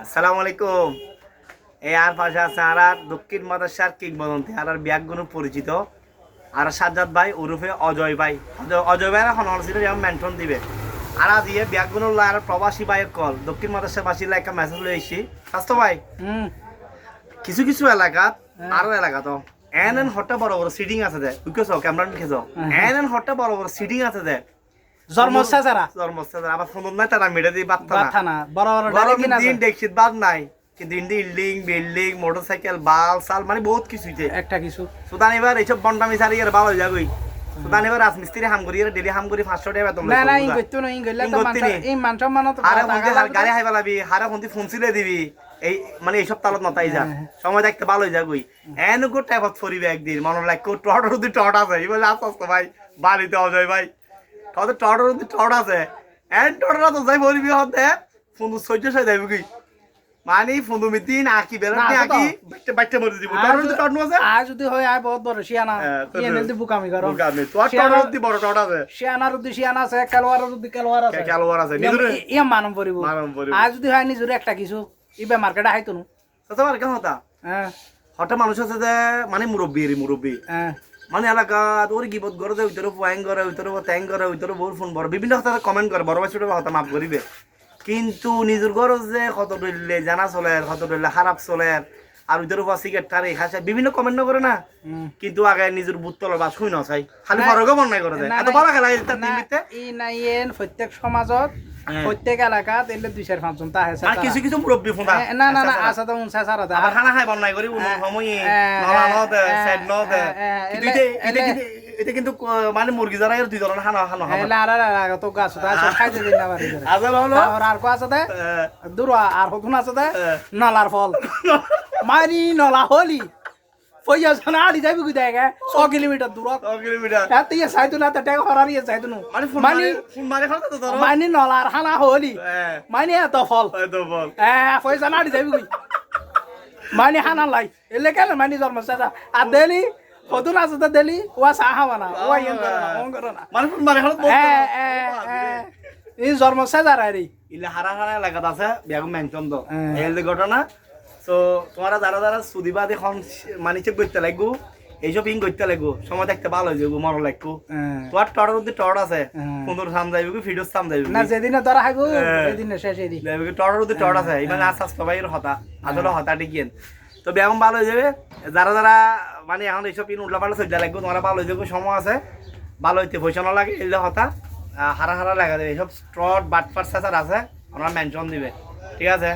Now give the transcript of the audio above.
আসসালামু আলাইকুম। এই আর পাশে আছে আর দক্ষিণ মাদাসার কিংবদন্তি আর ব্যাগগুলো পরিচিত আর সাজ্জাদ ভাই ওরফে অজয় ভাই। অজয় ভাই এখন হলছিল যেমন মেনশন দিবে আর দিয়ে ব্যাগগুলো আর প্রবাসী ভাইয়ের কল দক্ষিণ মাদাসার বাসীরা একটা মেসেজ লয়ে এসছি। স্বাস্থ্য ভাই কিছু কিছু এলাকাত আরো এলাকা তো এন হট্টা বড় বড় সিটিং আছে দে বুঝেছ ক্যামেরা খেছ এন হট্টা বড় বড় সিটিং আছে দে জন্মস্থা যারা আবার ফোন নাই তারা মেডে দিয়ে বাত্তা না বড় বড় দিন দেখছি বাদ নাই কিন্তু ইন্ডিং বিল্ডিং মোটরসাইকেল বাল সাল মানে বহুত কিছুতে একটা কিছু সুদান এবার এইসব বন্ডামি সারি আর ভালো যাগই সুদান এবার রাজমিস্ত্রি হাম করি ডেলি হাম করি 500 টাকা বেতন না না ইন গইতো না ইন গইলা তো এই মান সম্মান তো আরে বন্ধু গাড়ি হাইবা লাবি হারা বন্ধু ফোন ছিলে দিবি এই মানে এইসব তালত নতাই যা সময় দেখতে ভালোই যাগই এন গো টাইপ অফ ফরিবে একদিন মন লাইক কো টট রুদি টট আছে এই বলে আসতো ভাই বাড়িতে অজয় ভাই তাহলে টট রুদি টট আছে এন টটরা তো যাই ফরিবে হতে ফোন সহ্য সই যাইব কি মানে ফোন মিতিন আকি বেরতে আকি বাইতে মরে দিব টট রুদি টট নো আছে আজ যদি হয় আয় বহুত বড় শিয়ানা এনে দি বুকামি করো বুকামি তো টট রুদি বড় টট আছে শিয়ানা রুদি শিয়ানা আছে কালওয়ার আছে নিজরে ইয়া মানম পরিব আজ যদি হয় নিজরে একটা কিছু ইবে মার্কেটে আইতো না তো তোমার কেন হতা হ্যাঁ হঠাৎ মানুষ আছে যে মানে মুরব্বী হ্যাঁ মানে এলাকা তোর গিবত করে যে উইতরে পুয়াইং করে উইতরে ট্যাং করে উইতরে বহুত ফোন বড় বিভিন্ন কথা কমেন্ট করে বড় ছোট কথা মাফ করিবে কিন্তু নিজের ঘর যে কত ডলে জানা চলে কত ডলে খারাপ চলে আর উইতরে পুয়া সিগারেট টারে খাসে বিভিন্ন কমেন্ট করে না কিন্তু আগে নিজের বুত তল বা শুই না চাই খালি ফরকে বন্যাই করে দেয় এত বড় খেলা এটা নিমিত্তে ই নাইয়েন প্রত্যেক সমাজত প্রত্যেক এলাকাত এলে 2-4-5 জন তা আছে আর কিছু কিছু মুরব্বী ফোন না না না আছে তো উনসা সারা দা আবার খানা খাই বন্যাই করি উন সময় নলা নদ সাইড নদ এটা কিন্তু মানে মুরগি যারা এর দুই ধরনের খানা খানা হবে না না না তো গাছ তো আছে খাইতে দিন না বাড়ি করে আজা হলো আর কো আছে দে দূর আর হতুন আছে দে নলার ফল মারি নলা হলি পয়সা জানা আড়ি যাইবি কই দেখা 100 কিলোমিটার দূর 100 কিলোমিটার এত ইয়া সাইতো না তা টাকা হরারিয়া সাইতো না মানে ফোন মারে খাও তো ধরো মানে নলার খানা হলি মানে এত ফল পয়সা না আড়ি যাইবি কই মানে খানা লাই এলে কেন মানে জন্মসাদা আর দেলি হতুন আছে তো দেলি ওয়া সাহা বানা ওয়া ইয়া করে না মানে ফোন মারে খাও এই জন্মসাদা রে ইলা হারা হারা লাগাত আছে বেগম মেনশন তো এই ঘটনা সো তোমরা যারা যারা সুদিবাদ এখন মানে চেক করতে লাগবো এইসব ইং করতে লাগবো সময় দেখতে ভালো হয়ে যাবো মরো লাগবো তোমার টড়ের মধ্যে টড় আছে সুন্দর সাম যাইবো ভিডিও সাম যাইবো না যেদিনে ধরা খাইবো সেদিনে শেষ হয়ে দিই টড়ের মধ্যে টড় আছে ইমান আর স্বাস্থ্য ভাইয়ের হতা আসলে হতা টিকিয়েন তো বেগম ভালো হয়ে যাবে যারা যারা মানে এখন এইসব ইন উল্লাপাল্লা চলতে লাগবো তোমরা ভালো হয়ে যাবো সময় আছে ভালো হইতে পয়সা না লাগে এলে হতা হারা হারা লাগা দেবে এইসব স্ট্রট বাটপার সাসার আছে আমরা মেনশন দিবে ঠিক আছে।